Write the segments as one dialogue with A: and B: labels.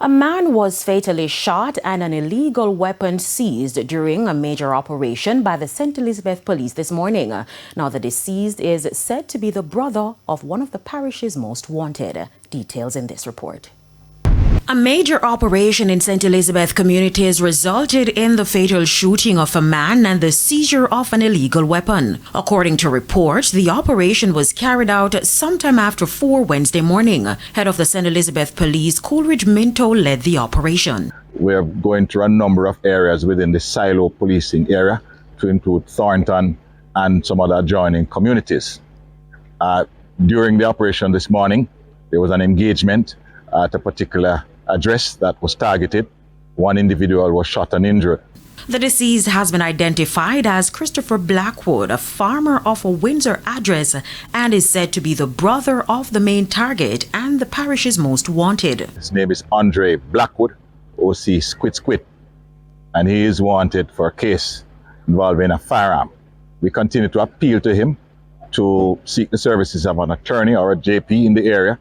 A: A man was fatally shot and an illegal weapon seized during a major operation by the St. Elizabeth Police this morning. Now, the deceased is said to be the brother of one of the parish's most wanted. Details in this report. A major operation in St. Elizabeth communities resulted in the fatal shooting of a man and the seizure of an illegal weapon. According to reports, the operation was carried out sometime after 4 Wednesday morning. Head of the St. Elizabeth Police, Coleridge Mento, led the operation.
B: We're going through a number of areas within the silo policing area to include Thornton and some other adjoining communities. During the operation this morning, there was an engagement at a particular address that was targeted. One individual was shot and injured.
A: The deceased has been identified as Christopher Blackwood, a farmer of a Windsor address, and is said to be the brother of the main target and the parish's most wanted.
B: His name is Andre Blackwood, OC Squid, and he is wanted for a case involving a firearm. We continue to appeal to him to seek the services of an attorney or a JP in the area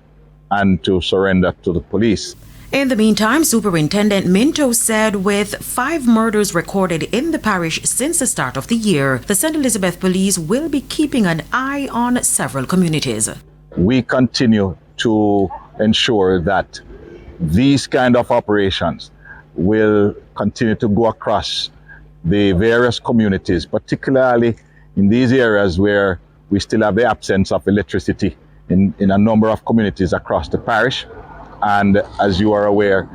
B: and to surrender to the police.
A: In the meantime, Superintendent Minto said with 5 murders recorded in the parish since the start of the year, the St. Elizabeth Police will be keeping an eye on several communities.
B: We continue to ensure that these kind of operations will continue to go across the various communities, particularly in these areas where we still have the absence of electricity in a number of communities across the parish. And as you are aware,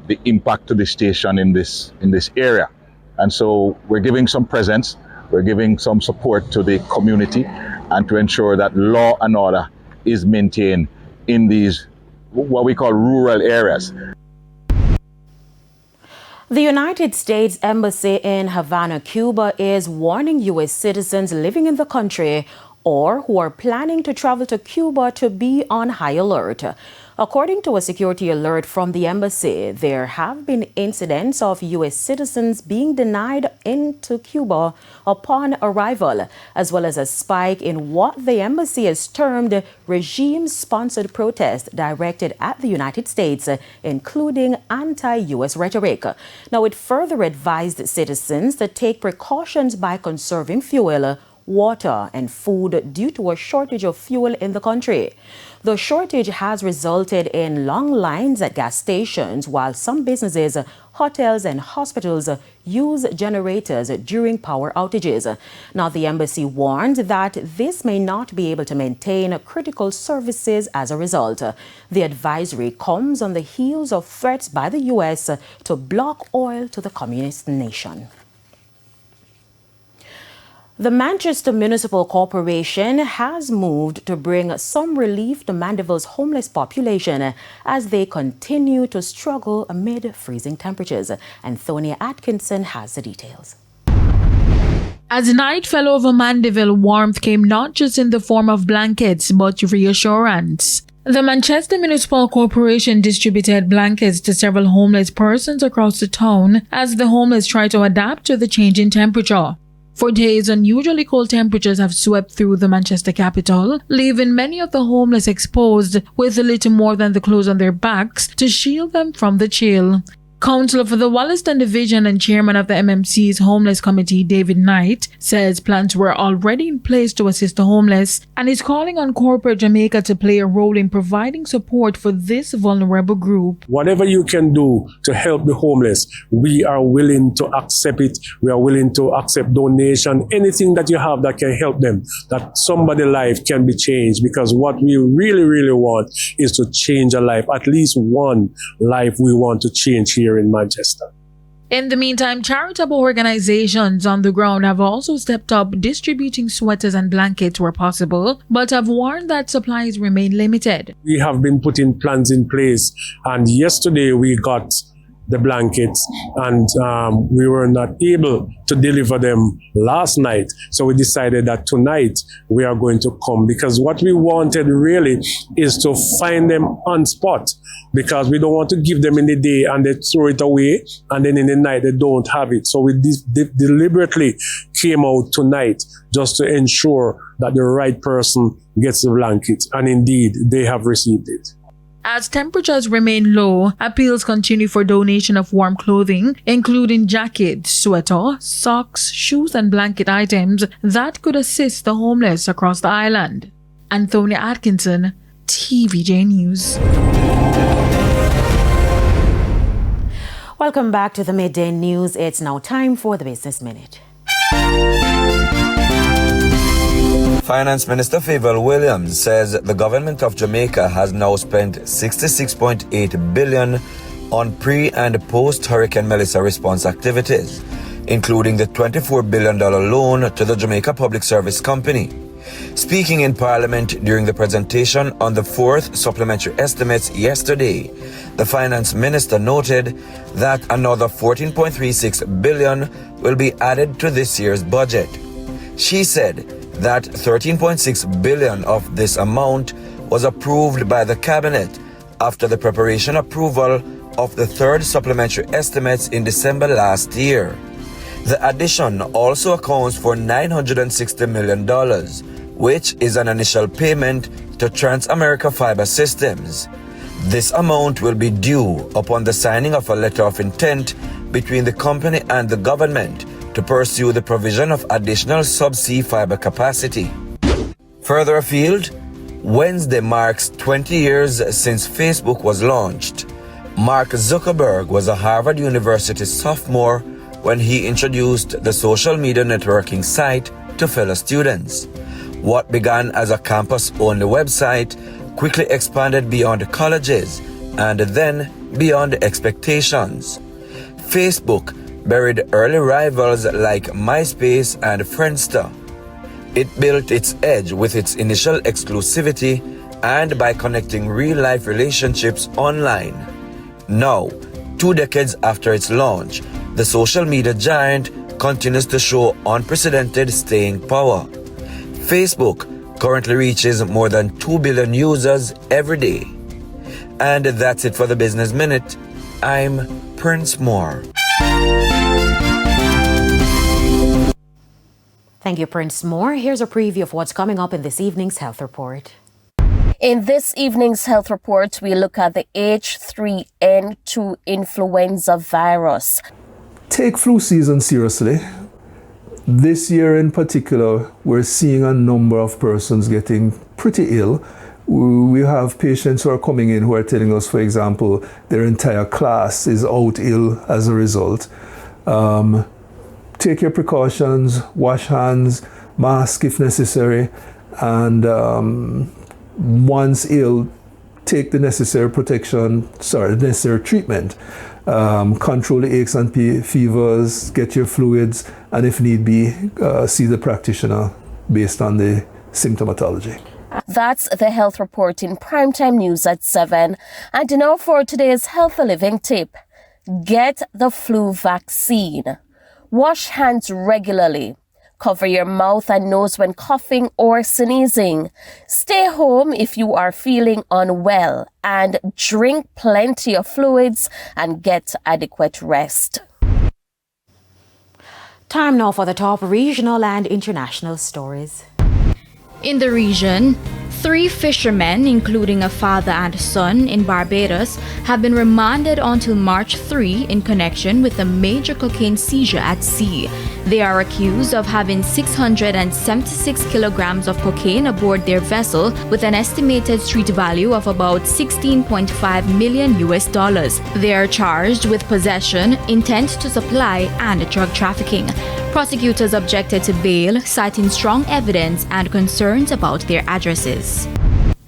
B: the impact to the station in this area. And so we're giving some presence, we're giving some support to the community and to ensure that law and order is maintained in these, what we call rural areas.
A: The United States Embassy in Havana, Cuba is warning U.S. citizens living in the country or who are planning to travel to Cuba to be on high alert. According to a security alert from the embassy, there have been incidents of U.S. citizens being denied into Cuba upon arrival, as well as a spike in what the embassy has termed regime-sponsored protests directed at the United States, including anti-U.S. rhetoric. Now, it further advised citizens to take precautions by conserving fuel, water and food due to a shortage of fuel in the country. The shortage has resulted in long lines at gas stations, while some businesses, hotels and hospitals use generators during power outages. Now, the embassy warned that this may not be able to maintain critical services as a result. The advisory comes on the heels of threats by the U.S. to block oil to the communist nation. The Manchester Municipal Corporation has moved to bring some relief to Mandeville's homeless population as they continue to struggle amid freezing temperatures. Antonia Atkinson has the details.
C: As night fell over Mandeville, warmth came not just in the form of blankets, but reassurance. The Manchester Municipal Corporation distributed blankets to several homeless persons across the town as the homeless try to adapt to the changing temperature. For days, unusually cold temperatures have swept through the Manchester capital, leaving many of the homeless exposed with little more than the clothes on their backs to shield them from the chill. Councillor for the Wollaston Division and Chairman of the MMC's Homeless Committee, David Knight, says plans were already in place to assist the homeless and is calling on corporate Jamaica to play a role in providing support for this vulnerable group.
D: Whatever you can do to help the homeless, we are willing to accept it. We are willing to accept donation, anything that you have that can help them, that somebody's life can be changed, because what we really, really want is to change a life, at least one life we want to change here in Manchester.
C: In the meantime, charitable organizations on the ground have also stepped up distributing sweaters and blankets where possible, but have warned that supplies remain limited.
D: We have been putting plans in place, and yesterday we got the blankets and we were not able to deliver them last night. So we decided that tonight we are going to come, because what we wanted really is to find them on spot, because we don't want to give them in the day and they throw it away and then in the night they don't have it. So we deliberately came out tonight just to ensure that the right person gets the blanket, and indeed they have received it.
C: As temperatures remain low, appeals continue for donation of warm clothing, including jackets, sweater, socks, shoes, and blanket items that could assist the homeless across the island. Anthony Atkinson, TVJ News.
A: Welcome back to the Midday News. It's now time for the Business Minute.
E: Finance Minister Favor Williams says the government of Jamaica has now spent $66.8 billion on pre- and post-Hurricane Melissa response activities, including the $24 billion loan to the Jamaica Public Service Company. Speaking in Parliament during the presentation on the fourth supplementary estimates yesterday, the Finance Minister noted that another $14.36 billion will be added to this year's budget. She said that $13.6 billion of this amount was approved by the Cabinet after the preparation approval of the third supplementary estimates in December last year. The addition also accounts for $960 million, which is an initial payment to Trans-America Fiber Systems. This amount will be due upon the signing of a letter of intent between the company and the government to pursue the provision of additional subsea fiber capacity. Further afield, Wednesday marks 20 years since Facebook was launched. Mark Zuckerberg was a Harvard University sophomore when he introduced the social media networking site to fellow students. What began as a campus-only website quickly expanded beyond colleges and then beyond expectations. Facebook buried early rivals like MySpace and Friendster. It built its edge with its initial exclusivity and by connecting real-life relationships online. Now, 2 decades after its launch, the social media giant continues to show unprecedented staying power. Facebook currently reaches more than 2 billion users every day. And that's it for the Business Minute. I'm Prince Moore.
A: Thank you, Prince Moore. Here's a preview of what's coming up in this evening's Health Report.
F: In this evening's Health Report, we look at the H3N2 influenza virus.
G: Take flu season seriously. This year in particular, we're seeing a number of persons getting pretty ill. We have patients who are coming in who are telling us, for example, their entire class is out ill as a result. Take your precautions, wash hands, mask if necessary, and once ill, take the necessary necessary treatment. Control the aches and fevers, get your fluids, and if need be, see the practitioner based on the symptomatology.
F: That's the Health Report in Primetime News at 7. And now for today's Healthy Living tip. Get the flu vaccine. Wash hands regularly. Cover your mouth and nose when coughing or sneezing. Stay home if you are feeling unwell. And drink plenty of fluids and get adequate rest.
A: Time now for the top regional and international stories.
H: In the region, 3 fishermen, including a father and son in Barbados, have been remanded until March 3 in connection with a major cocaine seizure at sea. They are accused of having 676 kilograms of cocaine aboard their vessel with an estimated street value of about $16.5 million. They are charged with possession, intent to supply, and drug trafficking. Prosecutors objected to bail, citing strong evidence and concerns about their addresses.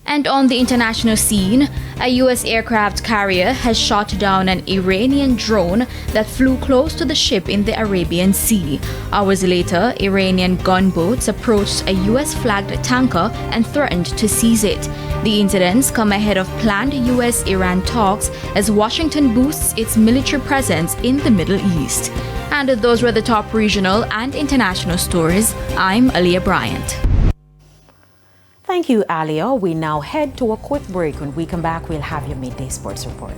H: And on the international scene, a U.S. aircraft carrier has shot down an Iranian drone that flew close to the ship in the Arabian Sea. Hours later, Iranian gunboats approached a U.S.-flagged tanker and threatened to seize it. The incidents come ahead of planned U.S.-Iran talks as Washington boosts its military presence in the Middle East. And those were the top regional and international stories. I'm Aliyah Bryant.
A: Thank you, Alia. We now head to a quick break. When we come back, we'll have your Midday Sports Report.